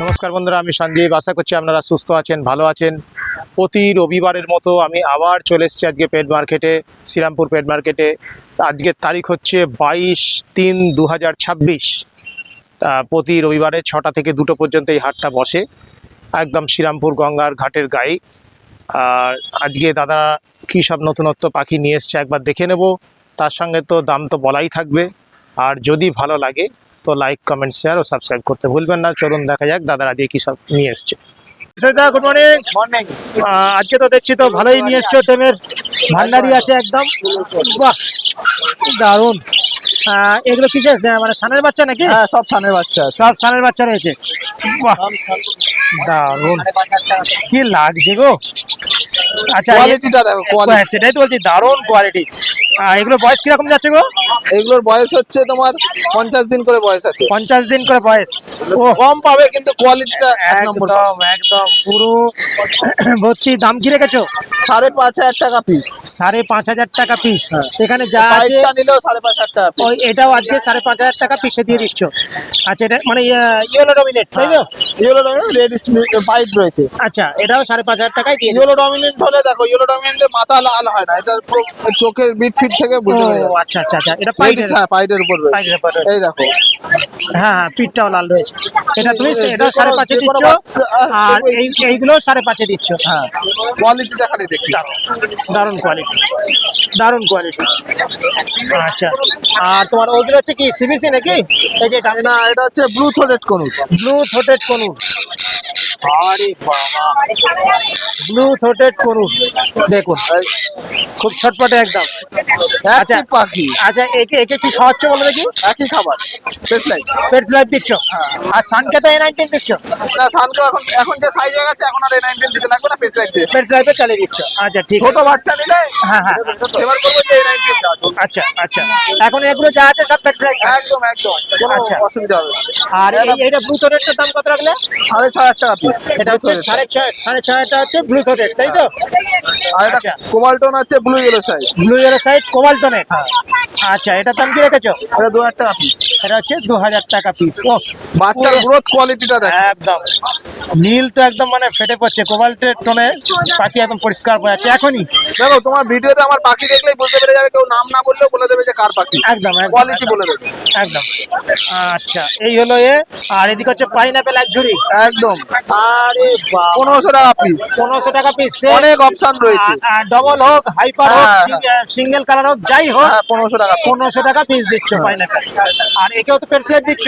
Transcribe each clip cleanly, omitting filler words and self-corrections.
নমস্কার বন্ধুরা, আমি সঞ্জীব। আশা করছি আপনারা সুস্থ আছেন, ভালো আছেন। প্রতি রবিবারের মতো আমি আবার চলে এসেছি আজকে পেট মার্কেটে, শ্রীরামপুর পেট মার্কেটে। আজকের তারিখ হচ্ছে 22-3-2026। প্রতি রবিবারে 6টা থেকে 2টো পর্যন্ত এই হাটটা বসে, একদম শ্রীরামপুর গঙ্গার ঘাটের গায়ে। আর আজকে দাদা কী সব নতুনত্ব পাখি নিয়ে এসছে একবার দেখে নেব। তার সঙ্গে তো দাম তো বলাই থাকবে। আর যদি ভালো লাগে তো লাইক, কমেন্ট, শেয়ার ও সাবস্ক্রাইব করতে ভুলবেন না। চলুন দেখা যাক দাদার আজকে কী সব নিয়ে এসছে। Good morning. মর্নিং। আজকে তো দেখছি তো ভালোই নিয়ে এসছো, টেমের ভান্ডারি আছে একদম। বাহ, দারুণ। এগুলো কিসে মানে সানের বাচ্চা নাকি? হ্যাঁ, সব সানের বাচ্চা, সব সানের বাচ্চা রয়েছে। বাহ, দারুণ, কি লাগছে গো। আচ্ছা, কোয়ালিটিটা দেখো, কোয়ালিটি। সেটাই তো বলছি, দারুণ কোয়ালিটি। এগুলো বয়স কিরকম যাচ্ছে গো? এগুলোর বয়স হচ্ছে তোমার 50 দিন করে বয়স আছে। 50 দিন করে বয়স। ও কম পাবে কিন্তু কোয়ালিটিটা এক নম্বর। একদম একদম পুরো ভর্তি। দাম কি রেখেছো? 5,500 টাকা পিস। 5,500 টাকা পিস। এখানে যা আছে নিলেও 5,500 টাকা পিস। ওই এটাও আজকে 5,500 টাকা পিসে দিয়ে দিচ্ছ। আচ্ছা, এটা মানে ইয়েলো ডমিনেট, তাই তো? ইয়েলো ডমিনেন্ট, রেড হোয়াইট রয়েছে। আচ্ছা, এটাও 5,500 টাকায় দিয়ে ইয়েলো ডমিনেন্ট হলে দেখো, ইয়েলো ডমিনেন্টের মাথা লাল হয় না, এটা চোখের বিট ফিট থেকে বুঝতে পারা যায়। আচ্ছা আচ্ছা আচ্ছা, এটা পাইটের। হ্যাঁ, পাইটের উপর রয়েছে। এই দেখো, হ্যাঁ, পিঠটাও লাল রয়েছে। এটা তুমি এটাও 5,500 দিচ্ছ, আর এইগুলো 5,500 দিচ্ছ। হ্যাঁ, কোয়ালিটিটা খালি দেখি, দারুণ কোয়ালিটি, দারুণ কোয়ালিটি। আচ্ছা, আর তোমার ওগুলো হচ্ছে কি সিবিসি নাকি? এই যে না, এটা হচ্ছে blue throated conure. Blue throated conure. আরে বাবা, ব্লু থ্রোটেড কনুর দেখুন, খুব ছটপটে একদম। আচ্ছা পাখি। আচ্ছা, একে একে কি খাওয়াচ্ছ বলো দেখি? একই খাবার, পেটস লাইফ দিচ্ছ। আর সানকে তো A19 দিচ্ছ না? সানকে এখন যে সাইজ হয়ে গেছে, এখন আর A19 দিতে লাগবে না, পেটস লাইফ দিয়ে পেটস লাইফে চালিয়ে দিচ্ছ। আচ্ছা, ঠিক। ছোট বাচ্চা নিলে হ্যাঁ হ্যাঁ, এবার করবো যে A19 দেওয়া। আচ্ছা আচ্ছা, এখন এগুলো যা আছে সব পেটস লাইফ। একদম একদম, কোনো আচ্ছা। অসুবিধা হবে না। আর এইটা ব্লু থ্রোটেডটার দাম কত রাখলে? 6,500 টাকা পিস। এটা হচ্ছে 6,500 হচ্ছে ব্লু থ্রোটেড, তাই তো? আর এটা আচ্ছা। কোবাল্টন আছে, blue yellow size. Blue yellow side কোবাল্টনের। আচ্ছা, এটার দাম কি রেখেছো? এটা 2,000 টাকা পিস। এটা হচ্ছে 2,000 টাকা পিস। ও, বাচ্চার গ্রোথ কোয়ালিটিটা দেখো একদম নীল তো একদম মানে ফেটে পড়ছে। কোবাল্টের টোনে পাখি একদম পরিষ্কার হয়ে আছে এখনই। দেখো, তোমার ভিডিওতে আমার পাখি দেখলেই বুঝতে পেরে যাবে, কেউ নাম না বললেও বলে দেবে যে কার পাখি। একদম কোয়ালিটি বলে দেবে একদম। আচ্ছা, এই হলো আর এদিকে হচ্ছে পাইনাপেল এক ঝুড়ি। একদম। আরে বাবা, 1,500 টাকা পিস। 1,500 টাকা পিস। অনেক অপশন রয়েছে, ডবল হোক, হাইপার হোক, হ্যাঁ, সিঙ্গেল কালার হোক, যাই হোক। 1,500 টাকা। 1,500 টাকা পিস দিচ্ছ পাইনাপেল। আর একেও তো পেটস লাইফ দিচ্ছ?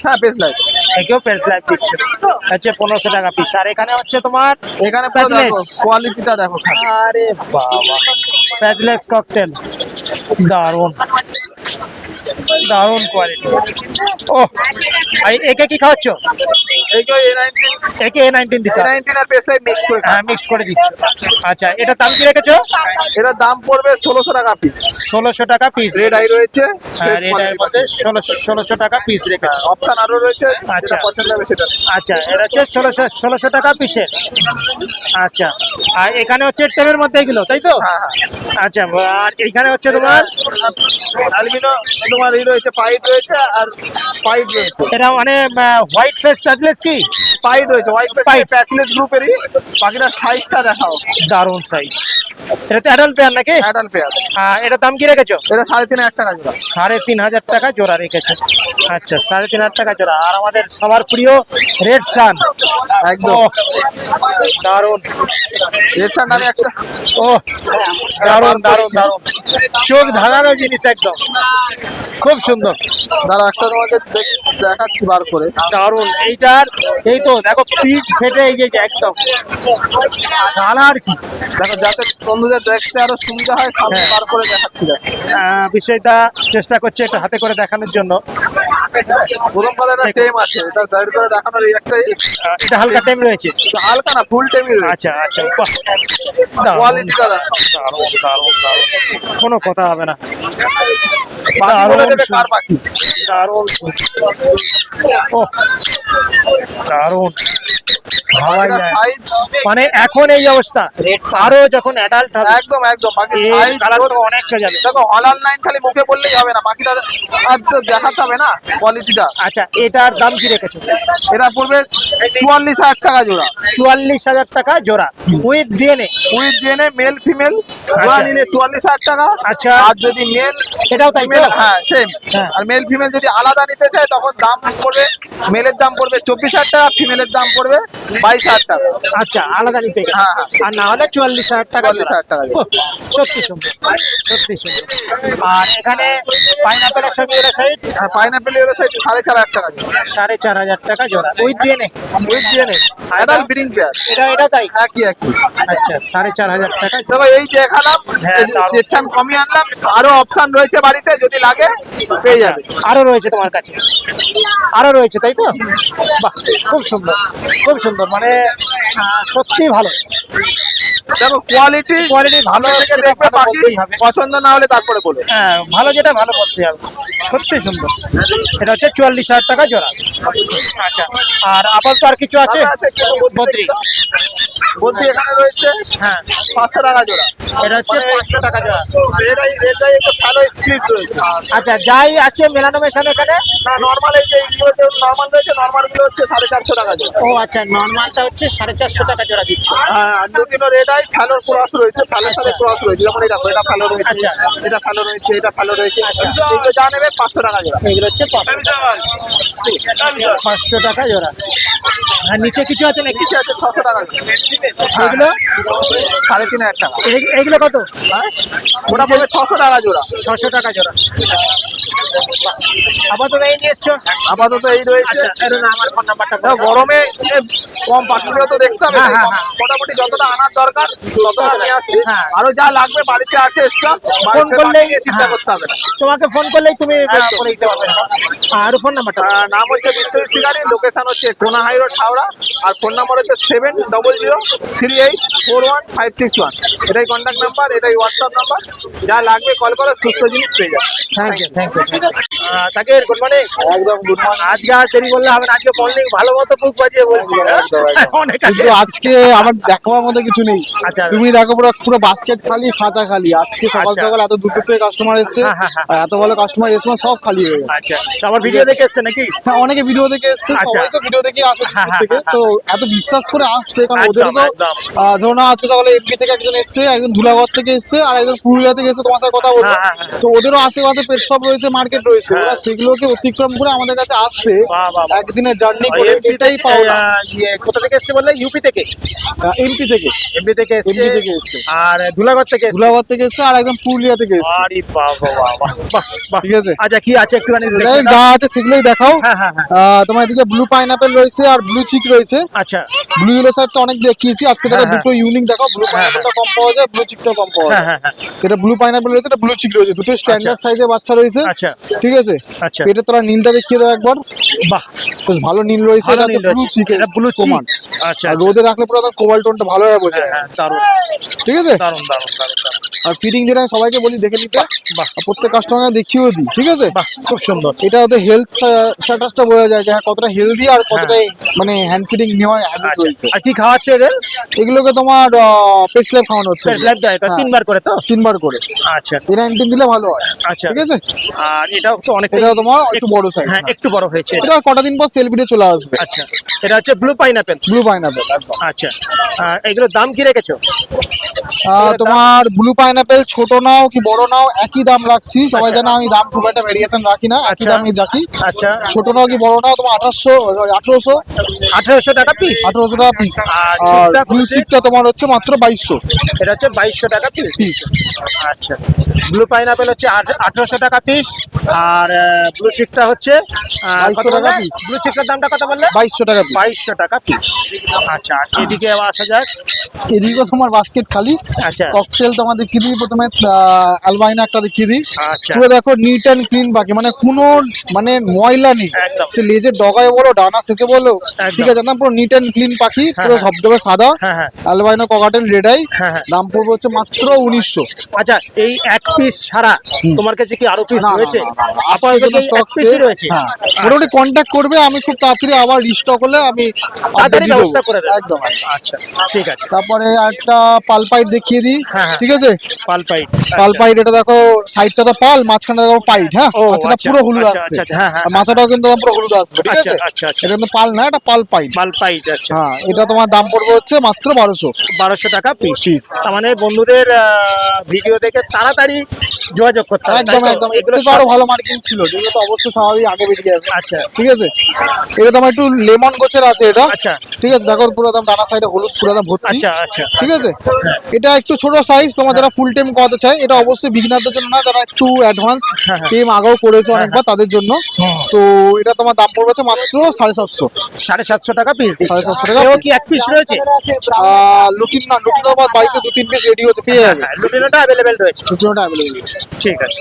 হ্যাঁ, পেটস লাইফ। একেও পেটস লাইফ দিচ্ছ, হচ্ছে 1,500 টাকা পিস। আর এখানে হচ্ছে তোমার এখানে কোয়ালিটিটা দেখো। আরে বাবা, প্যাচলেস ককটেল, দারুণ দারুণ কোয়ালিটি। ও, একে কি খাওয়াচ্ছ? একে A19 দিতে হবে। A19 আর পেটস লাইফ মিক্স করে। হ্যাঁ, মিক্স করে দিচ্ছ। আচ্ছা, এটা দাম কি রেখেছো? এটার দাম পড়বে 1,600 টাকা পিস। 1,600 টাকা পিস। রেড আই রয়েছে, হ্যাঁ, রেড আইয়ের মধ্যে 1,600 টাকা পিস রেখেছো। অপশন আরো রয়েছে, আচ্ছা, পছন্দ হবে সেটা। আচ্ছা, এটা হচ্ছে 1,600 টাকা পিসের। আচ্ছা, আর এখানে হচ্ছে টেমের মধ্যে এগুলো, তাই তো? আচ্ছা, আর এখানে হচ্ছে তোমার অ্যালবিনো, তোমার এই রয়েছে, পাইট রয়েছে আর পাইট রয়েছে। এটা মানে হোয়াইট ফেস প্যাচলেস কি? পাইট রয়েছে, হোয়াইট ফেস প্যাচলেস গ্রুপেরই। পাখিটার সাইজটা দেখাও, দারুণ সাইজ। এটা তো অ্যাডাল্ট পেয়ার নাকি? Adult pair. এটা দাম কি রেখেছো? এটা 3,500 টাকা জোড়া। 3,500 টাকা জোড়া রেখেছে। আচ্ছা, 3,500 টাকা জোড়া। আর আমাদের সবার প্রিয় রেড সান, একদম দারুণ। রেড সান নামে একটা, ও, দারুণ দারুণ দারুণ, চোখ ধাঁধানো জিনিস একদম, খুব সুন্দর। দাঁড়া, একটা তোমাকে দেখাচ্ছি বার করে। দারুণ। এইটার এই তো দেখো, পিঠ ফেটে এই যে একদম কালার কি দেখো, যাতে বন্ধুদের দেখতে আরো সুবিধা হয়, সামনে বার করে দেখাচ্ছি। বিষয়টা চেষ্টা করছি একটু হাতে করে দেখানোর জন্য। প্রথম কথা, একটা টেম আছে, এটা দাঁড় করে দেখানোর এই একটাই। এটা হালকা টাইম রয়েছে, হালকা না, ফুল টেমই রয়েছে। আচ্ছা আচ্ছা, কোয়ালিটিটা দেখো, দারুণ দারুণ দারুণ, কোনো কথা হবে না। পাখি বলে দেবে কার পাখি। দারুণ, ও দারুণ। ভাবাই যায়। সাইজ মানে এখন এই অবস্থা, আরো যখন অ্যাডাল্ট হবে একদম একদম বাকি এই সাইজ কালার তো অনেকটা যাবে। দেখো হলার লাইন খালি মুখে বললেই হবে না, বাকিটা আর তো দেখাতে হবে না কোয়ালিটিটা। আচ্ছা, এটার দাম কি রেখেছো? এটা পড়বে 44,000 টাকা জোড়া, 44,000 টাকা জোড়া with DNA. With DNA male female জোড়া আচ্ছা। নিলে 44,000 টাকা। আচ্ছা। আর যদি মেল এটাও তাই তো? ফিমেল, হ্যাঁ সেম। হ্যাঁ। আর মেল ফিমেল যদি আলাদা নিতে চায় তখন দাম পড়বে, মেলের দাম পড়বে 24,000 টাকা, ফিমেলের দাম পড়বে 22,000 টাকা। আচ্ছা, আলাদা নিতে গেলে। হ্যাঁ, হ্যাঁ। আর না হলে 44,000 টাকা জোড়া। 44,000 টাকা জোড়া। ওহ, সত্যি সুন্দর, সত্যি সুন্দর। আর এখানে পাইনাপেলের সঙ্গে এর সাইড আর পাইনাপেল এর সাইজ 4,500 টাকা জোড়া, 4,500 টাকা জোড়া with DNA. With DNA adult breeding pair. এটা তাই? একই একই। আচ্ছা, 4,500 টাকা। দেখো এই দেখালাম, হ্যাঁ, দারুণ। সেকশন কমিয়ে আনলাম, আরো অপশন রয়েছে বাড়িতে, যদি লাগে পেয়ে যাবে। আরো রয়েছে তোমার কাছে? আরো রয়েছে তাই তো? বাহ, খুব সুন্দর, খুব সুন্দর। মানে সত্যি ভালো দেখো কোয়ালিটি কোয়ালিটি ভালো থেকে সেটা দেখবে, ভালো বাকি বলতেই হবে। পছন্দ না হলে তারপরে বলবে। হ্যাঁ, ভালো যেটা ভালো বলতে হবে, সত্যি সুন্দর। এটা হচ্ছে 44,000 টাকা জোড়া। আচ্ছা, আর আপাতত আর কিছু আছে? বদ্রি, বলছি এখানে রয়েছে হ্যাঁ, 500 টাকা জোড়া। এটা হচ্ছে 500 টাকা জোড়া। রেডাই একটু ভালো স্প্লিট রয়েছে। আচ্ছা, যাই আছে মেলানো মেশানো এখানে? না নরমাল এই যে এইগুলো নরমাল রয়েছে, নরমাল গুলো হচ্ছে 450 টাকা জোড়া। ও আচ্ছা, নর্মালটা হচ্ছে 450 টাকা জোড়া দিচ্ছ। হ্যাঁ, আর দুটো রেডাই ফ্যালোর ক্রস রয়েছে, ফ্যালোর সাথে ক্রস রয়েছে, যেমন এই দেখো এটা ফ্যালো রয়েছে, আচ্ছা। এটা ফ্যালো রয়েছে, এটা ফ্যালো রয়েছে। আচ্ছা। এগুলো যা নেবে 500 টাকা জোড়া। এগুলো হচ্ছে 500 টাকা জোড়া। আর নিচে কিছু আছে নাকি? নিচে আছে 600 টাকা জোড়া। এগুলো 3,500 টাকা। এগুলো কত? হ্যাঁ, ওটা পড়বে 600 টাকা জোড়া। 600 টাকা জোড়া। আপাতত এই নিয়ে এসছো? আপাতত এই রয়েছে। আচ্ছা, এর না আমার ফোন নাম্বারটা দেখো, গরমে যে কম পাখিগুলো তো দেখতে হবে, হ্যাঁ, তাই হ্যাঁ, কম- হ্যাঁ। মোটামুটি যতটা আনার দরকার ততটা নিয়ে আসছি। হ্যাঁ। আরো যা লাগবে বাড়িতে আছে স্টক, ফোন করলেই চিন্তা করতে হবে না। তোমাকে ফোন করলেই তুমি একদম। বলে দিতে পারবে। আর ফোন নাম্বারটা নাম হচ্ছে বিশ্বজিৎ শিকারি, লোকেশন হচ্ছে কোনা হাই রোড হাওড়া, আর ফোন নাম্বার হচ্ছে 7003841561। এটাই কন্ট্যাক্ট নাম্বার, এটাই হোয়াটসঅ্যাপ নাম্বার। যা লাগবে কল করো, সুস্থ জিনিস পেয়ে যাবে। Thank you, thank you. তাকে গুড মর্নিং। একদম গুড মর্নিং। আজকে আর দেরি বললে হবে না, আজকে মর্নিং ভালো মতো বুক বাজিয়ে বলছি। একদম, একদম। অনেক কিন্তু আজকে আমার দেখার মতো কিছু নেই। আচ্ছা। তুমি দেখো পুরো পুরো বাস্কেট খালি, খাঁচা খালি। আজকে সকাল আচ্ছা। সকাল এত দূর দূর থেকে কাস্টমার এসছে, হ্যাঁ, হ্যাঁ, হ্যাঁ। আর এত ভালো কাস্টমার রেসপন্স, সব খালি হয়ে গেছে। আচ্ছা, তো আমার ভিডিও দেখে এসছে নাকি? হ্যাঁ, অনেকে ভিডিও দেখে এসছে, আচ্ছা। সবাই তো ভিডিও দেখে আসে হ্যাঁ, দূর থেকে, তো এত বিশ্বাস করে আসছে, কারণ একদম, ওদেরও তো একদম। ধরো না, আজকে সকালে এমপি থেকে একজন এসছে, একজন ধুলাগড় থেকে এসছে, আর একজন পুরুলিয়া থেকে এসে তোমার সাথে কথা বলবো। হ্যাঁ, হ্যাঁ, হ্যাঁ। তো ওদেরও আশেপাশে পেট শপ রয়েছে, মার্কেট রয়েছে, ওরা সেগুলোকে অতিক্রম করে আমাদের কাছে আসছে। বাহ, বাহ, বাহ। একদিনের জার্নি ওই করে, MP এটাই থেকে, পাওনা। কোথা থেকে এসছে বললে? ইউপি থেকে? এমপি থেকে, এমপি থেকে এসছে। এমপি থেকে এসছে, আর ধুলাগড় থেকে এসছে। ধুলাগড় থেকে এসছে, আর একদম পুরুলিয়া থেকে এসছে। আরে বাবা, বাহ, বাহ, বাহ, বাহ। ঠিক আছে। আচ্ছা, কি আছে একটুখানি দেখে যাই হোক, দাও। যা আছে সেগুলোই দেখাও। হ্যাঁ, হ্যাঁ, হ্যাঁ। তোমার এদিকে ব্লু পাইনাপেল রয়েছে আর ব্লু চিক রয়েছে। আচ্ছা, ব্লু ইয়েলো সাইডটা অনেক দেখিয়েছি, আজকে দেখো হ্যাঁ, হ্যাঁ। দুটো ইউনিক দেখাও। ব্লু পাইনাপেলটা কম পাওয়া যায়, ব্লু চিকটা কম পাওয়া হ্যাঁ, যায়। হ্যাঁ, হ্যাঁ। এটা ব্লু পাইনাপেল রয়েছে, এটা ব্লু চিক রয়েছে, দুটো স্ট্যান্ডার্ড সাইজের বাচ্চা রয়েছে। আচ্ছা। ঠিক আছে। আচ্ছা। এটা তোরা নীলটা দেখিয়ে দাও একবার। বাহ, বেশ ভালো নীল রয়েছে, ভালো এটা নীল ব্লু রয়েছে। চিক, এটা ব্লু চিক। প্রমাণ। আচ্ছা, আর রোদে রাখলে পুরো কোবাল্ট টোনটা ভালোভাবে বোঝা হ্যাঁ, যায়। হ্যাঁ, দারুণ, ঠিক আছে। দারুণ, দারুণ, দারুণ, দারুণ। আর ফিডিং যেটা আমি সবাইকে বলি দেখে নিতে, বাহ, আর প্রত্যেক কাস্টমারকে দেখিয়েও দিই। ঠিক আছে। বাহ, খুব সুন্দর। এটা ওদের হেলথ স্ট্যাটাসটা বোঝা যায় যে হ্যাঁ, কতটা হেলদি আর কতটা মানে হ্যান্ড ফিডিং নেওয়ার হ্যাবিট আচ্ছা, রয়েছে। আর কি খাওয়াচ্ছে এদের? এগুলোকে তোমার পেট স্ল্যাব খাওয়ানো হচ্ছে। লাইফ দেয় তো হ্যাঁ, 3 বার করে তো? 3 বার করে। আচ্ছা, এটা অ্যান্টিন দিলে ভালো হয়। আচ্ছা। ঠিক আছে। আর এটাও তো অনেকটা, এটা তোমার একটু বড় সাইজ। হ্যাঁ, একটু বড় হয়েছে। এটা কটা দিন পর সেল ভিডিও চলে আসবে। আচ্ছা, এটা হচ্ছে ব্লু পাইনাপেল। ব্লু পাইনাপেল একদম। আচ্ছা, এগুলোর দাম কি রেখেছো? তোমার ব্লু পাইনাপেল ছোট নাও কি বড় নাও একই দাম রাখছি। সবাই আচ্ছা। জানে আমি দাম খুব একটা ভেরিয়েশন রাখি না, একই আচ্ছা। দামই রাখি। আচ্ছা, ছোট নাও কি বড় নাও তোমার 1800 1800 টাকা পিস। 1800 টাকা পিস। আর আর চিকটা ব্লু হচ্ছে? চিকটা তোমার হচ্ছে মাত্র 2200 এটা হচ্ছে 2200 টাকা পিস। পিস। আচ্ছা, ব্লু পাইনাপেল হচ্ছে 1800 টাকা পিস। আর ব্লু চিকটা হচ্ছে 2200 টাকা piece। ব্লু চিকটার দামটা কত বললে? 2200 টাকা পিস। 2200 টাকা পিস। আচ্ছা, আর এদিকে আবার আসা যাক। এদিকে তোমার বাস্কেট খালি। আচ্ছা, ককটেল তোমাদের কি দেখিয়ে দিই প্রথমে অ্যালবাইনো একটা দেখিয়ে দিই। আচ্ছা পুরো দেখো নিট অ্যান্ড ক্লিন পাখি, মানে কোনো মানে ময়লা নেই, একদম। সে লেজের ডগায় বলো ডানা শেষে বলো, একদম। ঠিক আছে একদম পুরো নিট অ্যান্ড ক্লিন পাখি, হ্যাঁ, পুরো হ্যাঁ। ধবধবে সাদা। হ্যাঁ হ্যাঁ অ্যালবাইনো ককাটেল রেড আই, হ্যাঁ, হ্যাঁ। দাম পড়বে হচ্ছে মাত্র 1900। আচ্ছা এই এক পিস ছাড়া তোমার কাছে কি আরো পিস না, না, রয়েছে? না, না, না, আপাতত আজকের জন্য এই এক stock পিসই শেষ। রয়েছে? হ্যাঁ, মোটামুটি কন্ট্যাক্ট করবে, আমি খুব তাড়াতাড়ি আবার রিস্টক হলে আমি তাড়াতাড়ি update দিয়ে ব্যবস্থা দেবো। করে দেবো। একদম। আচ্ছা ঠিক আছে। তারপরে একটা পালপাইট দেখিয়ে দিই, হ্যাঁ, হ্যাঁ। ঠিক আছে পালপাইট পালপাইট, এটা দেখো সাইডটা তো পাল, মাঝখানটা দেখো পাইট, হ্যাঁ ও, মাথাটা আচ্ছা, পুরো হলুদ আচ্ছা, আসছে, আচ্ছা, হ্যাঁ, হ্যাঁ, আর মাথাটাও কিন্তু পুরো হলুদ আসবে, ঠিক আচ্ছা, আছে আচ্ছা, আচ্ছা। এটা কিন্তু পাল না, এটা পালপাইট। পালপাইট আচ্ছা। হ্যাঁ, এটা তোমার দাম পড়বে হচ্ছে মাত্র 1200। 1200 টাকা পিস। Piece। তার মানে বন্ধুদের ভিডিও দেখে তাড়াতাড়ি যোগাযোগ করতে হবে, একদম তাই তো? একদম, এগুলো একটু আরো ভালো মার্কেটিং ছিল, যেগুলো তো অবশ্যই স্বাভাবিক আগে বেরিয়ে আসবে। আচ্ছা ঠিক আছে, এটা তোমার একটু লেমন গোছের আছে এটা, আচ্ছা ঠিক আছে দেখো পুরো একদম ডানা সাইডে হলুদ পুরো একদম ভর্তি। আচ্ছা আচ্ছা ঠিক আছে, এটা একটু ছোট সাইজ, তোমার যারা ফুল টাইম করাতে চায়, এটা অবশ্যই বিগিনারদের জন্য না, যারা একটু অ্যাডভান্স হ্যাঁ, হ্যাঁ। টিম আগেও করেছে অনেকবার তাদের জন্য। তো এটা তোমার দাম পড়বে হচ্ছে মাত্র 750। 750 টাকা পিস দিচ্ছে। 750 টাকা এও piece। কি এক পিস রয়েছে? লুটিন না, লুটিন আবার বাড়িতে 2-3 পিস রেডি হচ্ছে, পেয়ে যাবে। হ্যাঁ, লুটিনোটা অ্যাভেলেবেল রয়েছে। লুটিনটা অ্যাভেলেবল। ঠিক আছে।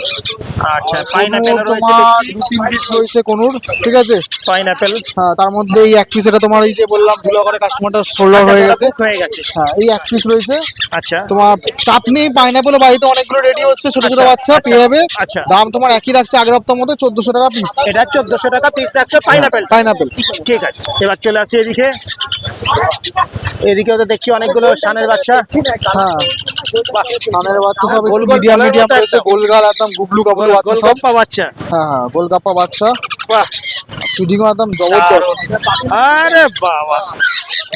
আচ্ছা পাইনাপেল রয়েছে তোমার দেখছি। 2-3 পিস রয়েছে কোনুর, ঠিক আছে পাইনাপেল হ্যাঁ, তার মধ্যে এই এক পিস, এটা তোমার এই যে বললাম ধুলা করে কাস্টমারটা সোল্ডার হয়ে গেছে, হয়ে গেছে। হ্যাঁ এই এক পিস রয়েছে। আচ্ছা তোমার চাটনি পাইনাপেল বাড়িতে অনেকগুলো রেডি হচ্ছে, ছোট ছোট আচ্ছা, বাচ্চা আচ্ছা, পেয়ে যাবে। আচ্ছা। দাম তোমার একই রাখছে আগের হপ্তাহের মতো, 1400 টাকা পিস এটা 1400 টাকা পিস রাখছে পাইনাপেল। পাইনাপেল। ঠিক আছে, এবার চলে আসি এদিকে। এদিকেও তো দেখছি অনেকগুলো শানের বাচ্চা। হ্যাঁ, কানের বাচ্চা সব গোল গোল মিডিয়াম গলার মিডিয়াম মতো রয়েছে, একদম। গোলগাল একদম গুবলু কাবলু বাচ্চা সব। গোলগাপ্পা বাচ্চা। হ্যাঁ হ্যাঁ, গোলগাপ্পা বাচ্চা, বাহ ফিডিং একদম জবরদস্ত। আরে বাবা,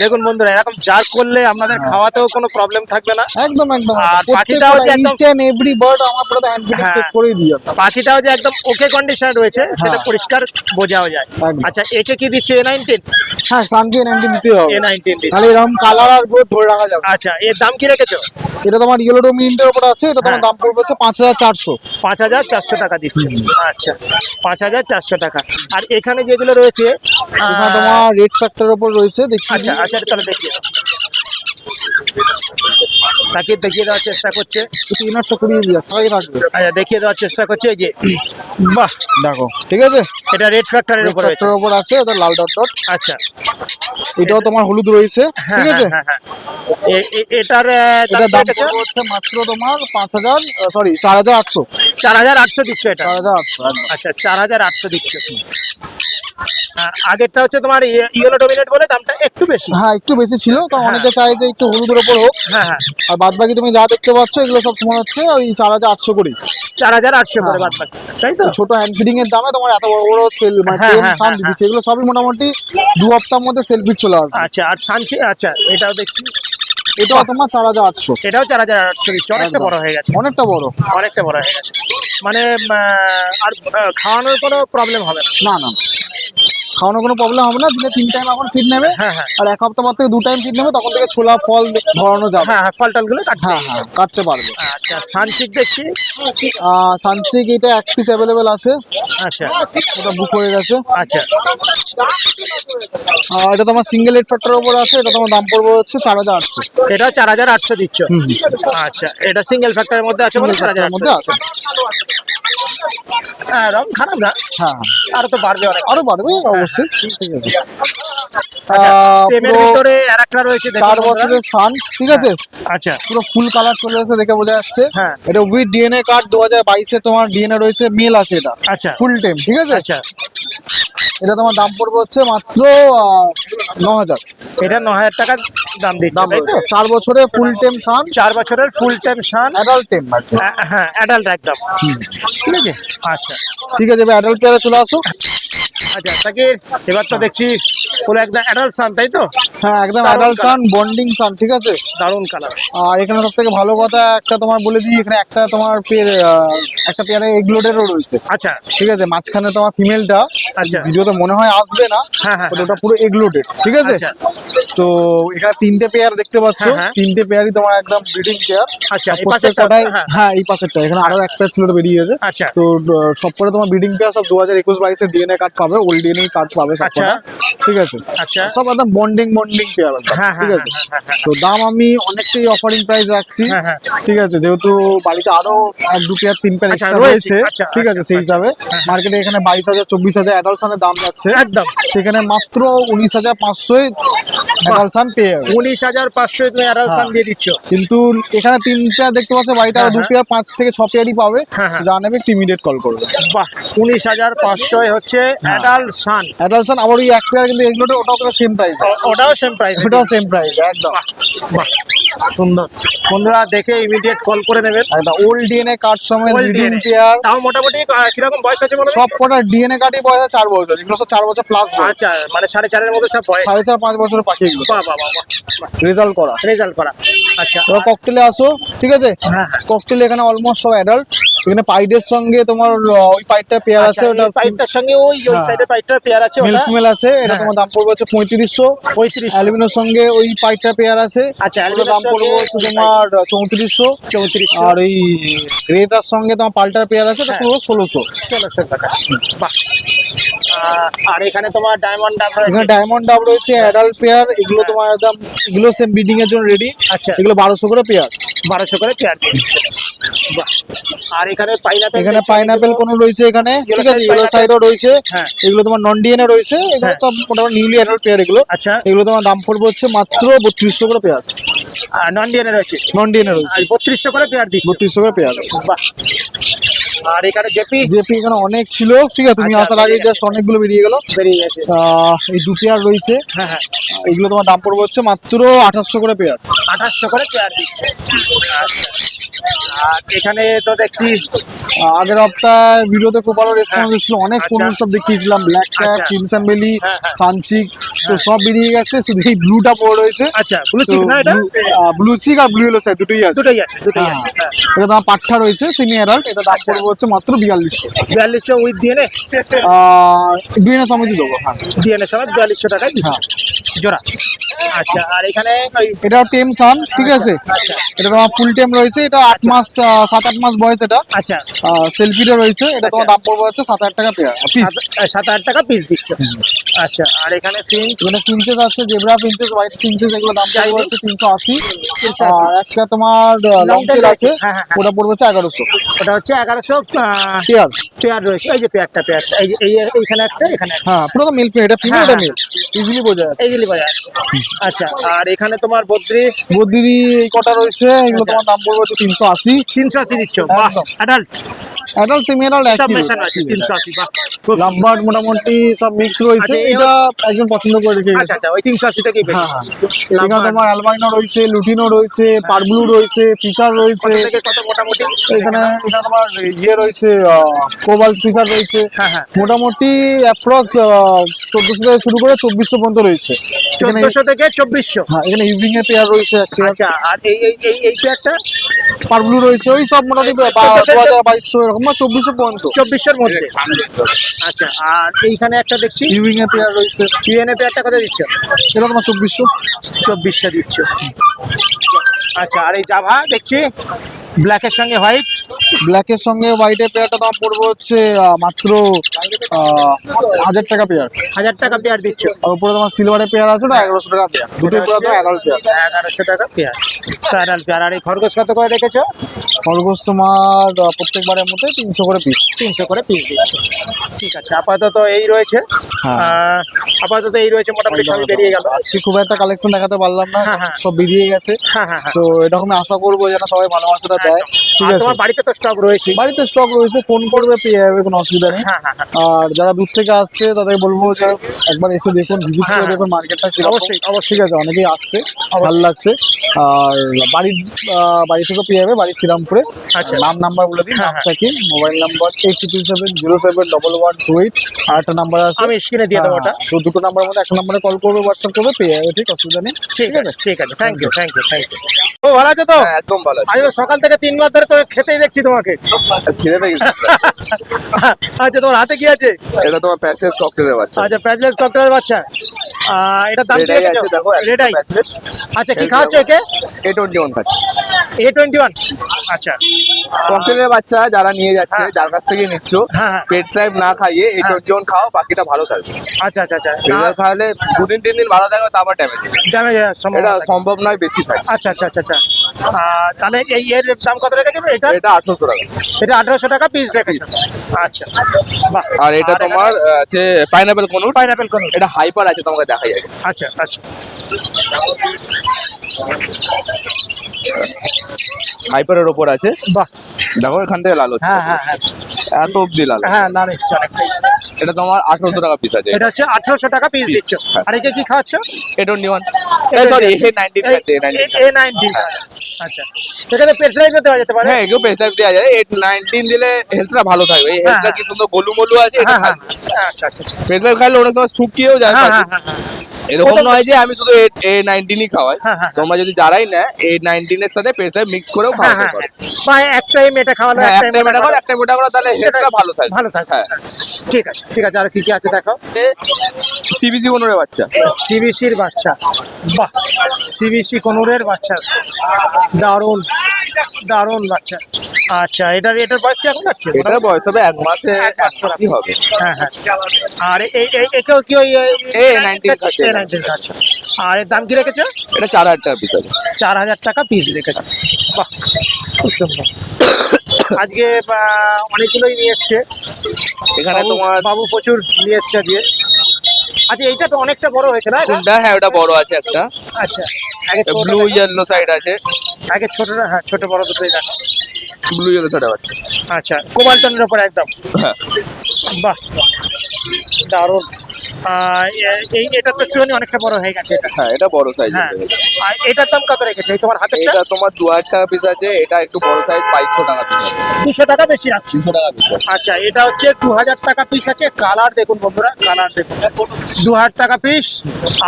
দেখুন বন্ধুরা এরকম জার করলে আপনাদের খাওয়াতেও কোনো প্রবলেম থাকবে না। একদম একদম, আর পাখিটাও যে একদম- ইচ এন্ড এভরি বার্ড আমার পুরো হ্যান্ড ফিডিং হ্যাঁ। চেক করেই দিই আমরা। পাখিটাও যে একদম ওকে কন্ডিশন রয়েছে সেটা হ্যাঁ। পরিষ্কার বোঝাও যায়। একদম। আচ্ছা একে কি দিচ্ছে A19? হ্যাঁ, সানকে এনএমটি দিতে হবে, A19 দিচ্ছে। তাহলে এরকম কালার আর গ্রোথ ধরে রাখা যাবে। আচ্ছা এর দাম কি রেখেছো? এটা তোমার ইয়েলো ডোমিনেন্টের উপর আছে, এটা তোমার হ্যাঁ। দাম পড়বে হচ্ছে 5400। 5400 টাকা দিচ্ছে। আচ্ছা 5400 টাকা। আর এখানে যেগুলো রয়েছে এখানে তোমার রেড ফ্যাক্টরের উপর রয়েছে, দেখি আচ্ছা আচ্ছা তাহলে দেখিয়ে দাও। সাকিব দেখিয়ে দেওয়ার চেষ্টা করছে। একটু ইনারটা করিয়ে দিয়ে সবাই রাখবে। আচ্ছা দেখিয়ে দেওয়ার চেষ্টা করছে এই যে বাহ, দেখো ঠিক আছে, এটা রেড ফ্যাক্টরের রেড উপর রয়েছে। ফ্যাক্টরের উপর আছে, এটা লাল ডট ডট। আচ্ছা এটাও তোমার হলুদ রয়েছে, হ্যাঁ ঠিক আছে হ্যাঁ হ্যাঁ এটার এটার দাম রেখেছো? পড়বে হচ্ছে মাত্র তোমার 5000, সরি 4800। 4800 দিচ্ছ এটা? 4800 আচ্ছা 4800 দিচ্ছ। আগেরটা হচ্ছে তোমার ইয়েলো ডোমিনেট বলে দামটা একটু বেশি। হ্যাঁ, একটু বেশি ছিল, কারণ হ্যাঁ। অনেকে চায় যে একটু হলুদের উপর হোক। হ্যাঁ হ্যাঁ আর বাদ বাকি তুমি যা দেখতে পাচ্ছ এগুলো সব তোমার হচ্ছে ওই 4800 করে। 4800 করে হ্যাঁ। বাদ বাকি, তাই তো? ছোট হ্যান্ড ফিডিং এর দামে তোমার এত বড় বড় সেল মানে হ্যাঁ, টেন হ্যাঁ, সান হ্যাঁ, দিচ্ছে, এগুলো সবই মোটামুটি 2 সপ্তাহের মধ্যে সেল পিট চলে আসবে। আচ্ছা আর সানচি আচ্ছা এটাও দেখছি, এটাও তোমার 4800। এটাও 4800 দিচ্ছে। অনেকটা একদম। বড় হয়ে গেছে, অনেকটা বড়। অনেকটা বড় হয়ে গেছে। মানে আর খাওয়ানোর কোনো প্রবলেম হবে না। না না, খাওয়ানোর কোনো প্রবলেম হবে না, দিনে 3 টাইম এখন ফিড নেবে। হ্যাঁ, হ্যাঁ। আর এক সপ্তাহ পর থেকে 2 টাইম ফিড নেবে, তখন থেকে ছোলা ফল ধরানো যাবে। হ্যাঁ হ্যাঁ ফল টলগুলো কাটতে। হ্যাঁ হ্যাঁ, কাটতে পারবে। আচ্ছা সানচিক দেখছি। সানসিক এটা এক পিস অ্যাভেলেবেল আছে, আচ্ছা এটা বুক হয়ে গেছে। আচ্ছা এটা তোমার সিঙ্গেল হেড ফ্যাক্টরের উপর আছে, এটা তোমার দাম পড়বে হচ্ছে 4800। এটাও 4800 দিচ্ছ। আচ্ছা এটা সিঙ্গেল ফ্যাক্টরের মধ্যে আছে বলে সিঙ্গেল ফ্যাক্টরের মধ্যে 4800। আছে। হ্যাঁ রং খারাপ না, হ্যাঁ, আরো তো বাড়বে অনেক। আরো বাড়বে অবশ্যই, ঠিক আছে। আচ্ছা আহ, টেমের পুরো ভিতরে আরেকটা রয়েছে দেখুন 4 বন্ধুরা। বছরের সান, ঠিক আছে আচ্ছা পুরো ফুল কালার চলে এসেছে, দেখে বোঝা যাচ্ছে। হ্যাঁ। এটা উইথ ডিএনএ কার্ড 2022 তোমার ডিএনএ রয়েছে, মেল আছে এটা আচ্ছা ফুল টাইম, ঠিক আছে। আচ্ছা এটা তোমার দাম পড়বে হচ্ছে মাত্র 9000 এটা 9000 টাকা দাম দিচ্ছে, দাম তাই তো? 4 বছরে ফুল টাইম সান, 4 বছরের ফুল টাইম সান, অ্যাডাল্ট টাইম। হ্যাঁ অ্যাডাল্ট একদম, ঠিক আছে। আচ্ছা ঠিক আছে, এবার অ্যাডাল্ট পেয়ারে চলে আসো। আচ্ছা তাকে এবার তো দেখছি পুরো একদম অ্যাডাল্ট সান, তাই তো? হ্যাঁ, একদম দারুণ অ্যাডাল্ট colour। সান, বন্ডিং সান, ঠিক আছে। দারুণ কালার। আর এখানে সব থেকে ভালো কথা একটা তোমার বলে দিই, এখানে একটা তোমার একটা পেয়ারে এগলোডেরও রয়েছে, আচ্ছা ঠিক আছে। মাঝখানে তোমার ফিমেলটা আচ্ছা ভিডিওতে মনে হয় আসবে না, হ্যাঁ, হ্যাঁ, ওটা পুরো এগলোডেড, ঠিক আছে। আচ্ছা। তো এখানে 3টে পেয়ার দেখতে পাচ্ছ, হ্যাঁ, হ্যাঁ। 3টে পেয়ারই তোমার একদম ব্রিডিং পেয়ার। আচ্ছা, এই প্রত্যেক পাশেরটা, কটাই, হ্যাঁ। হ্যাঁ এই পাশেরটা, এখানে আরো একটা ছিল তো বেরিয়ে গেছে। আচ্ছা তো সব করে তোমার ব্রিডিং পেয়ার সব 2021-22 এর ডিএনএ কার্ড পাবে। পাবে, ওল্ড ডিএনএ কার্ড পাবে আচ্ছা। সবকটা, ঠিক আছে। আচ্ছা। সব একদম বন্ডিং পেয়ার, হ্যাঁ, ঠিক হ্যাঁ, আছে। হ্যাঁ, হ্যাঁ, তো দাম আমি অনেকটাই অফারিং প্রাইস রাখছি, হ্যাঁ, হ্যাঁ। ঠিক আছে, যেহেতু বাড়িতে আরো 1-2 পেয়ার 3 পেয়ার আচ্ছা, এক্সট্রা রয়েছে। রয়েছে, আচ্ছা, ঠিক আছে, আচ্ছা, সেই আচ্ছা। হিসাবে মার্কেটে এখানে 22,000 24,000 অ্যাডালসানের দাম যাচ্ছে, একদম। সেখানে মাত্র 19,500 অ্যাডালসান পেয়ে যাবে। 19,500 তুমি অ্যাডালসান দিয়ে দিচ্ছ। কিন্তু এখানে 3 পেয়ার দেখতে পাচ্ছ, বাড়িতে আরো 2 হ্যাঁ, পেয়ার 5 থেকে 6 পেয়ারই পাবে, হ্যাঁ, হ্যাঁ। যা নেবে একটু ইমিডিয়েট কল করবে। বাহ, 19,500 হচ্ছে অ্যাডালসান। অ্যাডালসান আবার ওই 1 পেয়ার কিন্তু এগুলোটা ওটাও সেম প্রাইস, ওটাও সেম প্রাইস। ওটাও সেম প্রাইস একদম। বাহ, সুন্দর। বন্ধুরা দেখে ইমিডিয়েট কল করে নেবেন। একটা ওল্ড ডিএনএ কার্ড সমেত Old ব্রিডিং DNA পেয়ার, তাও মোটামুটি কিরকম বয়স আছে বলো? সব কটা ডিএনএ কার্ডই বয়স 4 বছর, এগুলো সব 4 বছর প্লাস বয়স, আচ্ছা, মানে 4.5 মধ্যে সব বয়স। 4.5-5 বছরের পাখি এগুলো, বাহ বাহ বাহ, রেজাল্ট করা। রেজাল্ট করা। আচ্ছা। এবার ককটেলে আসো, ঠিক আছে, হ্যাঁ, হ্যাঁ। ককটেলে এখানে অলমোস্ট সব অ্যাডাল্ট, এখানে পাইডের সঙ্গে তোমার ওই পাইডটা পেয়ার আছে, আচ্ছা, ওটা এই পাইপটার সঙ্গে ওই হ্যাঁ। সাইডে পাইপটার পেয়ার আছে মেল ওটা। ফিমেল আছে, এটা হ্যাঁ। তোমার দাম পড়বে হচ্ছে 3500। 3500। অ্যালুমিনোর সঙ্গে ওই পাইপটা পেয়ার আছে, আচ্ছা, ওটার অ্যালবিনোর দাম পড়বে সঙ্গে হচ্ছে ওই তোমার 3400। 3400। আর এই গ্রেটার সঙ্গে তোমার পাল্টার পেয়ার আছে, এটা হ্যাঁ। 1600। 1600 টাকা। বাহ। আর এখানে তোমার ডায়মন্ড ডাব রয়েছে। এখানে ডায়মন্ড ডাব রয়েছে, অ্যাডাল্ট পেয়ার, এগুলো হ্যাঁ। তোমার একদম, এগুলো সেম ব্রিডিং এর জন্য রেডি। আচ্ছা। এগুলো 1200 করে পেয়ার। 1200 করে পেয়ার দিচ্ছে। বাহ। আর এখানে পাইনাপেল। এখানে পাইনাপেল কোন রয়েছে এখানে, ঠিক আছে, side ইয়েলো pineapple। সাইডও রয়েছে, হ্যাঁ। এগুলো তোমার নন ডিএনএ রয়েছে, এগুলো হ্যাঁ। সব মোটামুটি নিউলি অ্যাডাল্ট পেয়ার এগুলো। আচ্ছা। এগুলো তোমার দাম পড়বে হচ্ছে মাত্র 3200 করে পেয়ার, আর নন ডিএনএ রয়েছে। নন ডিএনএ রয়েছে, আর 3200 করে পেয়ার দিচ্ছে। 3200 করে পেয়ার। বাহ। আর এখানে জেপি জেপি এখানে অনেক ছিল, ঠিক আছে, তুমি আচ্ছা, আসার আগে বেরিয়ে জাস্ট অনেকগুলো বেরিয়ে গেল। বেরিয়ে গেছে। এই 2 পেয়ার রয়েছে, হ্যাঁ, হ্যাঁ। এগুলো তোমার দাম পড়বে হচ্ছে মাত্র 2800 করে পেয়ার। 2800 করে পেয়ার দিচ্ছে। আচ্ছা। আর এখানে তো দেখছি আগের সপ্তাহে ভিডিওতে খুব ভালো রেসপন্স হ্যাঁ। এসেছিল, অনেক আচ্ছা। কোন সব দেখিয়েছিলাম, ব্ল্যাক ক্যাপ, আচ্ছা। ক্রিমসন বেলি, হ্যাঁ, হ্যাঁ। সানচিক, তো সব বেরিয়ে গেছে, শুধু এই ব্লুটা পড়ে রয়েছে। আচ্ছা, ব্লু চিক না এটা? ব্লু চিক আর ব্লু ইয়েলো সাইড দুটোই আছে। দুটোই আছে, দুটোই হ্যাঁ। আছে। হ্যাঁ। এটা তোমার পাঠা রয়েছে সেমি অ্যাডাল্ট, এটা দাম পড়বে হচ্ছে মাত্র 4200। 4200 উইথ ডিএনএ। ডিএনএ সমিতি দেবো, হ্যাঁ। ডিএনএ সমেত 4200 টাকায় দিচ্ছে জোড়া। আচ্ছা। আর এখানে ওই এটা টেম সান, ঠিক আছে, আচ্ছা। এটা তোমার ফুল টেম রয়েছে, এটা 8 মাস 7-8 মাস বয়স, এটা আচ্ছা, সেলফিটা রয়েছে, এটা তোমার দাম পড়বে হচ্ছে 7,000 টাকা পেয়ার পিস। 7-8 টাকা পিস দিচ্ছে। আচ্ছা। আর এখানে ফিন এখানে প্রিন্সেস আছে, জেব্রা প্রিন্সেস, হোয়াইট প্রিন্সেস, এগুলো দাম পড়বে Chinese? হচ্ছে 380। 380 আর একটা তোমার লং tail টেল আছে, হ্যাঁ, হ্যাঁ, হ্যাঁ। ওটা পড়বে হচ্ছে 1100 ওটা হচ্ছে 1100 পেয়ার। পেয়ার রয়েছে। এই যে পেয়ারটা এই যে এইখানে একটা, এখানে একটা। হ্যাঁ, পুরো তো মিল ফিমেল, এটা ফিমেল, হ্যাঁ, এটা হ্যাঁ। মেল, ইজিলি বোঝা যাচ্ছে। এইগুলি বাজার। আচ্ছা। আর এখানে তোমার বদ্রি বদ্রি এই কটা রয়েছে, এগুলো আচ্ছা। তোমার দাম পড়বে হচ্ছে 380। 380 দিচ্ছ। বাহ। একদম। অ্যাডাল্ট অ্যাডাল্ট সেমি অ্যাডাল্ট সব একই মেশানো আছে। 380। বাহ, খুব লাভবার্ড মোটামুটি সব মিক্স রয়েছে, আচ্ছা, এটা একজন পছন্দ করে রেখে আচ্ছা, গেছে। আচ্ছা, ওই 380 টাকাই বেশি। হ্যাঁ, হ্যাঁ। এখানে তোমার অ্যালবাইনো রয়েছে, লুটিনো রয়েছে, পারব্লু রয়েছে, ফিশার রয়েছে, কত থেকে কত মোটামুটি? এখানে তোমার ইয়ে রয়েছে, কোবাল্ট ফিশার রয়েছে, হ্যাঁ, হ্যাঁ। মোটামুটি অ্যাপ্রক্স 1400 থেকে শুরু করে 2400 পর্যন্ত রয়েছে এখানে। 1400 থেকে 2400। হ্যাঁ, এখানে ইভিনিং এর পেয়ার রয়েছে একটা, আচ্ছা। আর এই পেয়ারটা পারব্লু রয়েছে, ওই সব মোটামুটি 2200 এরকম, 2400 পর্যন্ত 2400 এর মধ্যে। আচ্ছা। আর এইখানে একটা দেখছি ইভিনিং এর পেয়ার রয়েছে, ইউএনএ পেয়ারটা কত দিচ্ছ? এটা তোমার 2400। 2400 দিচ্ছ। আচ্ছা। আর এই জাভা দেখছি ব্ল্যাকের সঙ্গে হোয়াইট। ব্ল্যাকের সঙ্গে হোয়াইটের পেয়ারটা দাম পড়বে হচ্ছে মাত্র 1000 টাকা পেয়ার। 1000 টাকা পেয়ার দিচ্ছ। আর উপরে তোমার সিলভারের পেয়ার আছে, ওটা 1100 টাকা পেয়ার, দুটোই পুরো তোমার অ্যাডাল্ট পেয়ার। 1100 টাকা পেয়ার। সারাল পেয়ার। আর এই খরগোশ কত করে রেখেছো? খরগোশ তোমার প্রত্যেকবারের মধ্যে 300 করে পিস। 300 করে পিস দিচ্ছ। ঠিক আছে। আপাতত এই রয়েছে। হ্যাঁ। আপাতত এই রয়েছে, মোটামুটি সবই বেরিয়ে গেল। আজকে খুব একটা কালেকশন দেখাতে পারলাম না, হ্যাঁ, হ্যাঁ। সব বেরিয়ে গেছে। হ্যাঁ, হ্যাঁ, হ্যাঁ। তো এরকমই আশা করবো যেন সবাই ভালোবাসাটা দেয়, ঠিক আর আছে। তোমার বাড়িতে তো স্টক রয়েছে। বাড়িতে স্টক রয়েছে, ফোন করবে, পেয়ে যাবে, কোনো অসুবিধা নেই। হ্যাঁ, হ্যাঁ, হ্যাঁ। আর যারা দূর থেকে আসছে তাদের বলবো যে একবার এসে দেখুন, ভিজিট হ্যাঁ, করে হ্যাঁ। দেখুন মার্কেটটা কিরকম। অবশ্যই, ঠিক আছে, অনেকেই আসছে, ভালো লাগছে। আর বাড়ি থেকে পেয়ে যাবে, বাড়ি শ্রীরামপুরে। আচ্ছা। নাম নাম্বার বলে দিন, হ্যাঁ, নাম হ্যাঁ। Shakib, mobile number 8277071128। আর একটা নাম্বার আছে, আমি স্ক্রিনে দিয়ে দেবো ওটা। তো দুটো নাম্বারের মধ্যে একটা নাম্বারে কল করবে, হোয়াটসঅ্যাপ করবে, পেয়ে যাবে, ঠিক অসুবিধা নেই। ঠিক আছে, ঠিক আছে। Thank you, thank you, thank you. ও ভালো আছো তো? হ্যাঁ, একদম ভালো আছে। আজ তো সকাল থেকে 3 বার ধরে তো খেতেই দেখছি তোমাকে। খিদে পেয়ে গেছে। আচ্ছা, তোমার হাতে কি আছে? এটা তোমার প্যাসেজ ককটেলের বাচ্চা। আচ্ছা, প্যাডলেস ককটেলের বাচ্চা। এটার দাম কি রেডাই রেখেছো? আছে দেখো রেডাই। ব্যাচলেট আচ্ছা, কি খাওয়াচ্ছ একে? A21 খাচ্ছে। A21। আচ্ছা, ককটেলের বাচ্চা যারা নিয়ে যাচ্ছে, হ্যাঁ। যার কাছ থেকে নিচ্ছ, হ্যাঁ, হ্যাঁ। পেট সাহেব না খাইয়ে A21 খাও, বাকিটা ভালো থাকবে। আচ্ছা, আচ্ছা, আচ্ছা। রেজার খাওয়ালে 2-3 দিন ভালো থাকবে, তারপর ড্যামেজ। ড্যামেজ এটা সম্ভব নয় বেশি খাই। আচ্ছা, আচ্ছা, আচ্ছা, আচ্ছা। তাহলে এর দাম কত রেখেছো এটা? এটা 800 টাকা। এটা 1800 টাকা পিস রেখেছো। আচ্ছা, বাহ। আর এটা তোমার আছে পাইনাপেল কনুর। পাইনাপেল কোন? এটা হাইপার আছে, তোমাকে দেখাই যাবে। আচ্ছা, আচ্ছা। হাইপারের ওপর আছে, বাহ। দেখো এখান থেকে লাল হচ্ছে, হ্যাঁ, হ্যাঁ, হ্যাঁ, এত অব্দি লাল। হ্যাঁ, লাল এসছে অনেকটাই। এটা তোমার 800 টাকা পিস আছে। এটা হচ্ছে 1800 টাকা পিস দিচ্ছ। হ্যাঁ। আর একে কি খাওয়াচ্ছ? A21 সরি A19 আছে, A19। A19। আচ্ছা, এখানে পেট্রাইজ দেওয়া যেতে পারে। হ্যাঁ, এগুলো পেস্টার দেওয়া যায়। A19 দিলে হেলথটা ভালো থাকবে। এই হেলথটা কি সুন্দর গোলু মোলু আছে, এটা হ্যাঁ, হ্যাঁ, খাবে। হ্যাঁ, আচ্ছা, আচ্ছা, আচ্ছা। পেস্টার খাইলে অনেক সময় শুকিয়েও যায় হ্যাঁ, পাখি। হ্যাঁ, হ্যাঁ, হ্যাঁ। এরকম ওটা নয় যে আমি শুধু A19 খাওয়াই। হ্যাঁ, হ্যাঁ। তোমরা যদি যারাই নেয় A19 এর সাথে পেস্টার মিক্স করেও হ্যাঁ, খাওয়াতে হ্যাঁ, পারো। বা এক টাইম এটা খাওয়ালো, হ্যাঁ, এক একটা টাইম এটা করো, একটা এটা করো, তাহলে হেলথটা ভালো থাকবে। ভালো থাকবে। হ্যাঁ। ঠিক আছে, ঠিক আছে। আর কি কি আছে দেখো? সিবিসি কোনোরে বাচ্চা। সিবিসির বাচ্চা, বাহ। সিবিসি কোনুরের বাচ্চা, দারুণ দারুণ বাচ্চা। আচ্ছা, এটার বয়স কি এখন যাচ্ছে? এটার বয়স হবে 1 মাসে, এক মাস কি হবে। হ্যাঁ, হ্যাঁ। আর একেও কি ওই A19 খাচ্ছে। A19 খাচ্ছে। আর এর দাম কি রেখেছো? এটা 4000 টাকা পিস আছে। 4000 টাকা পিস রেখেছো। বাহ, খুব সুন্দর। আজকে অনেকগুলোই নিয়ে এসছে এখানে তোমার বাবু, প্রচুর নিয়ে এসছে আজকে। আচ্ছা, এইটা তো অনেকটা বড় হয়েছে না এটা? কোনটা? হ্যাঁ, ওটা বড় আছে একটা। আচ্ছা, আগে ব্লু ইয়েলো সাইড আছে, আগে ছোটরা, হ্যাঁ, ছোট বড় দুটোই দেখো। ব্লু ইয়েলো সাইড বাচ্চা। আচ্ছা, কোবাল্টনের উপর একদম। হ্যাঁ, বাহ, দারুণ। এটা তো একটুখানি অনেকটা বড় হয়ে গেছে এটা। হ্যাঁ, এটা বড় সাইজ। হ্যাঁ। আর এটার দাম কত রেখেছে এই তোমার হাতে? এটা তোমার 2000 টাকা পিস আছে। এটা একটু বড় সাইজ 2200 টাকা পিস আছে। 200 টাকা বেশি রাখছি। 200 টাকা পিস আছে। আচ্ছা, এটা হচ্ছে 2000 টাকা পিস আছে। কালার দেখুন বন্ধুরা, কালার দেখুন, 2000 টাকা পিস।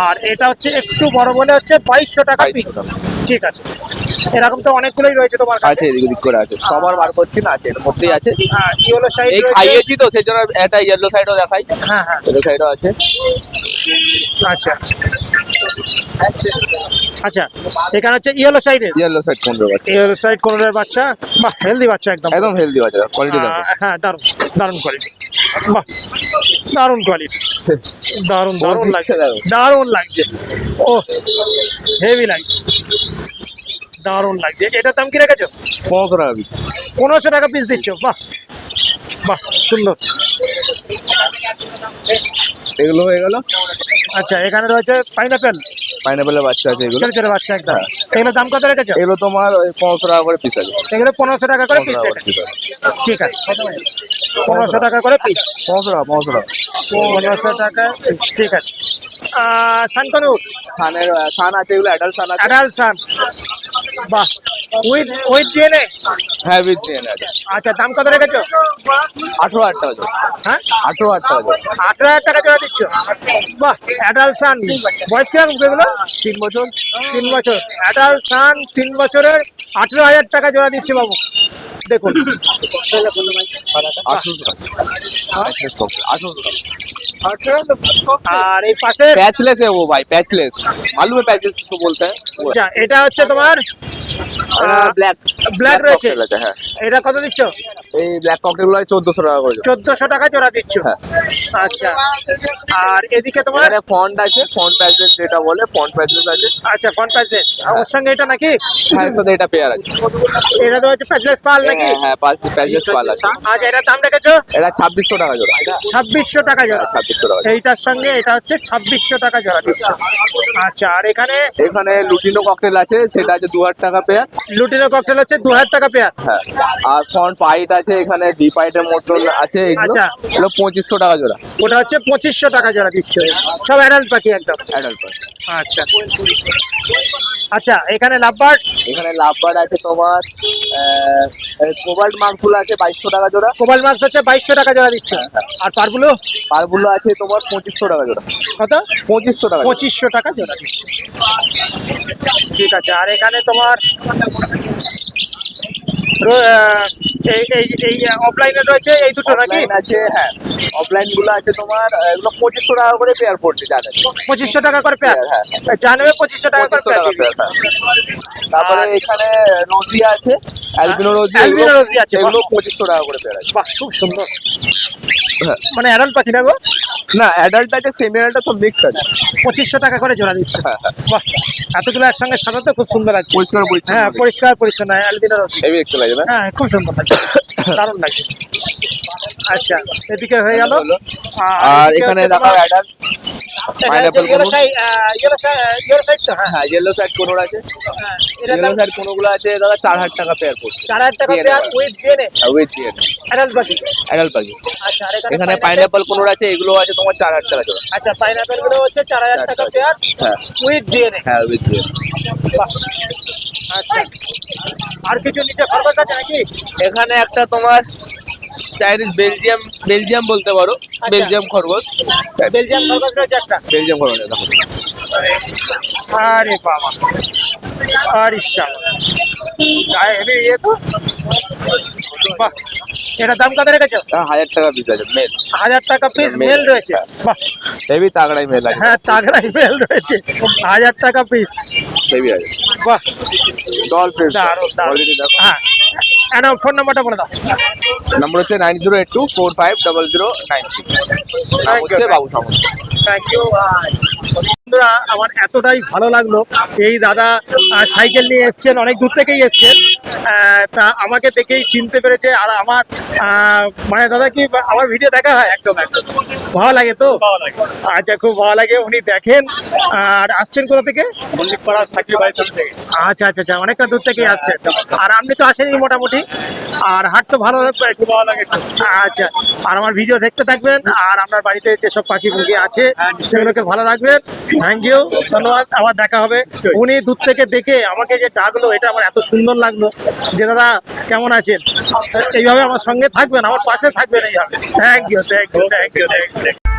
আর এটা হচ্ছে একটু বড় বলে হচ্ছে 2200 টাকা পিস। 2200 ঠিক আছে, এরকম তো অনেকগুলোই রয়েছে তোমার কাছে। আছে, এদিক ওদিক করে আছে, সবার বার করছি না, আছে এর মধ্যেই আছে। ইয়েলো সাইড এই খাইয়েছি তো সেই জন্য একটা ইয়েলো সাইডও দেখাই। হ্যাঁ, হ্যাঁ। ইয়েলো সাইডও আছে। আচ্ছা, আচ্ছা, এখানে হচ্ছে ইয়েলো সাইডে, ইয়েলো সাইড 15 বাচ্চা, ইয়েলো সাইড কোনের বাচ্চা। বাহ, হেলদি বাচ্চা একদম। একদম হেলদি বাচ্চা, কোয়ালিটি দেখো। হ্যাঁ, দারুণ দারুণ কোয়ালিটি। বাহ, দারুণ কোয়ালিটি, দারুণ দারুণ দিচ্ছে লাগছে, দেখো। দারুণ লাগছে। ও, হেভি লাগছে, দারুণ লাগছে। এটার দাম কি রেখেছো? 1500 টাকা পিস। 1500 টাকা পিস দিচ্ছ। বাহ, বাহ, সুন্দর। এগুলো হয়ে গেল। আচ্ছা, এখানে রয়েছে পাইনাপেল, পাইনাপেলের বাচ্চা আছে এগুলো। ছোট ছোট বাচ্চা একদম। এগুলোর দাম কত রেখেছো? এগুলো তোমার ওই 1500 টাকা করে পিস আছে। এগুলো 1500 টাকা করে পিস 1500 টাকা করে রেখেছো। piece আছে। ঠিক আছে, 1500 টাকা করে পিস। 1500 টাকা, 1500 টাকা। 1500 টাকা পিস, ঠিক আছে। সানকনুর, সানের সান আছে, এগুলো অ্যাডাল্ট সান আছে। অ্যাডাল্ট সান, বাহ, উইথ ডিএনএ। হ্যাঁ, উইথ চেন আছে। আচ্ছা, দাম কত রেখেছো? 18000 টাকা জোড়া। হ্যাঁ, 18000 টাকা জোড়া। 18000 টাকা জোড়া দিচ্ছ। বাহ, অ্যাডাল্ট সান। বয়স কিরকম এগুলো? 3 বছর। 3 বছর। অ্যাডাল্ট সান 3 বছরের 18000 টাকা জোড়া দিচ্ছে বাবু। দেখুন, 800 টাকা। 800 টাকা। আর এই পাশে पैचलेस है वो भाई, पैचलेस। मालूम है पैचलेस किसको बोलते हैं? वो আচ্ছা, এটা হচ্ছে তোমার ব্ল্যাক ব্ল্যাক রয়েছে। হ্যাঁ, এটা কত দিচ্ছ? এই ব্ল্যাক ককটেল গুলো 1400 টাকা করে। 1400 টাকা জোড়া দিচ্ছ। হ্যাঁ। আচ্ছা, আর এদিকে তোমার এখানে ফন্ট আছে, ফন্ট প্যাচলেস যেটা বলে, ফন্ট প্যাচলেস আছে। আচ্ছা, ফন প্যাচলেস। ওর সঙ্গে এটা নাকি? হ্যাঁ, এর সাথে এটা পেয়ার আছে। এটা তো হচ্ছে প্যাচলেস পাল নাকি? হ্যাঁ, হ্যাঁ, পাঁচ প্যাচলেস পাল আছে। আচ্ছা, এটার দাম রেখেছো এটা 2600 টাকা জোড়া। 2600 টাকা জোড়া। 2600 টাকা জোড়া। এইটার সঙ্গে এটা হচ্ছে 2600 টাকা জোড়া দিচ্ছ। আচ্ছা, আর এখানে এখানে লুটিনো ককটেল আছে, সেটা আছে 2000 টাকা পেয়ার। লুটিনো ককটেল হচ্ছে 2000 টাকা পেয়ার। হ্যাঁ, আর ফন্ট পাইট আছে, এখানে বি পাইটের মতন আছে, এগুলো আচ্ছা। এগুলো 2500 টাকা জোড়া। ওটা হচ্ছে 2500 টাকা জোড়া দিচ্ছ। সব অ্যাডাল্ট পাখি একদম। অ্যাডাল্ট পাইট। আচ্ছা, আচ্ছা, এখানে লাভবার্ড, এখানে লাভবার্ড আছে তোমার, কোবাল্ট মার্কগুলো আছে 2200 টাকা জোড়া। কোবাল মার্কস হচ্ছে 2200 টাকা জোড়া দিচ্ছ। আর পারগুলো পারগুলো আছে তোমার 2500 টাকা জোড়া। কত? 2500 টাকা। 2500 টাকা জোড়া দিচ্ছ। ঠিক আছে, আর এখানে তোমার অফলাইনে রয়েছে এই দুটো নাকি? অফলাইন আছে, হ্যাঁ অফলাইন গুলো আছে তোমার, এগুলো 2500 টাকা করে পেয়ার পড়ছে জানেন। 2500 টাকা করে পেয়ার, হ্যাঁ, জানবে 2500 টাকা করে 2500 টাকা পেয়ার। পেয়ার, হ্যাঁ। তারপরে এখানে রোজিয়া আছে, অ্যালবিনো রোজি, অ্যালবিনো রোজি আছে, এগুলো 2500 টাকা করে পেয়ার আছে। বাহ খুব সুন্দর, হ্যাঁ। মানে অ্যাডাল্ট পাখি না গো? না অ্যাডাল্ট আছে, সেমি অ্যাডাল্ট সব মিক্স আছে। 2500 টাকা করে জোড়া দিচ্ছে। হ্যাঁ, হ্যাঁ। বাহ, এতগুলো একসঙ্গে সাজাতে খুব সুন্দর লাগছে। পরিষ্কার পরিচ্ছন্ন, হ্যাঁ পরিষ্কার পরিচ্ছন্ন অ্যালবিনো রোজি, হেভি দেখতে লাগে না? হ্যাঁ খুব সুন্দর লাগছে, দারুণ লাগছে। আচ্ছা এদিকে হয়ে গেল, আর এখানে দেখো অ্যাডাল্ট pineapple ইয়েলো কোন? সাইড, ইয়েলো সাইড তো, হ্যাঁ হ্যাঁ ইয়েলো সাইড কোনোর আছে, এটা ইয়েলো সাইড কোনোগুলো আছে দাদা 4000 টাকা পেয়ার পড়ছে। 4000 টাকা pair with DNA with DNA adult পাখি। অ্যাডাল্ট পাখি। আচ্ছা আর এখানে পাইনাপল কোনোর আছে, এগুলো আছে তোমার 4000 টাকা জোড়া। আচ্ছা পাইনাপেল গুলো হচ্ছে 4000 টাকা পেয়ার হ্যাঁ উইথ ডিএনএ। হ্যাঁ উইথ ডিএন। আচ্ছা আর কিছু নিচে খরচ আছে নাকি? এখানে একটা তোমার চাইনিজ বেলজিয়াম বলতে পারো, বেলজিয়াম খরগোশ, বেলজিয়াম খরগোশ রয়েছে একটা। বেলজিয়াম খরগোশ দেখো। আরে বাবা, আরে শালা গায়ে হেভি ইয়ে তো। বাহ, এটা দাম কত রেখেছো? 1000 টাকা পিস আছে মেল। 1000 টাকা পিস মেল রয়েছে। বাহ, হেভি তাগড়াই মেল আছে, হ্যাঁ তাগড়াই মেল রয়েছে, 1000 টাকা পিস। হেভি আছে। বাহ ডল ফিশ দারুণ দারুণ। অলরেডি দেখো। হ্যাঁ এনাও ফোন নাম্বারটা বলে দাও। নম্বর হচ্ছে 9082450096। নাম হচ্ছে বাবু সামন্ত। Thank you. বন্ধুরা আমার এতটাই ভালো লাগলো, এই দাদা সাইকেল নিয়ে এসছেন, অনেক দূর থেকেই এসছেন, তা আমাকে দেখেই চিনতে পেরেছে। আর আমার মানে দাদা কি আমার ভিডিও দেখা হয়? একদম একদম ভালো লাগে তো। আচ্ছা খুব ভালো লাগে, উনি দেখেন। আর আসছেন কোথা থেকে? আচ্ছা আচ্ছা আচ্ছা, অনেকটা দূর থেকেই আসছেন। আর আপনি তো আসেনি মোটামুটি, আর হাট তো ভালো ভালো লাগে। আচ্ছা, আর আমার ভিডিও দেখতে থাকবেন, আর আপনার বাড়িতে যেসব পাখি মুরগি আছে সেগুলোকে ভালো রাখবেন। থ্যাংক ইউ, ধন্যবাদ, আবার দেখা হবে। উনি দূর থেকে দেখে আমাকে যে ডাকলো, এটা আমার এত সুন্দর লাগলো যে দাদা কেমন আছেন, এইভাবে আমার সঙ্গে থাকবেন, আমার পাশে থাকবেন এইভাবে। Thank you thank you thank you thank you.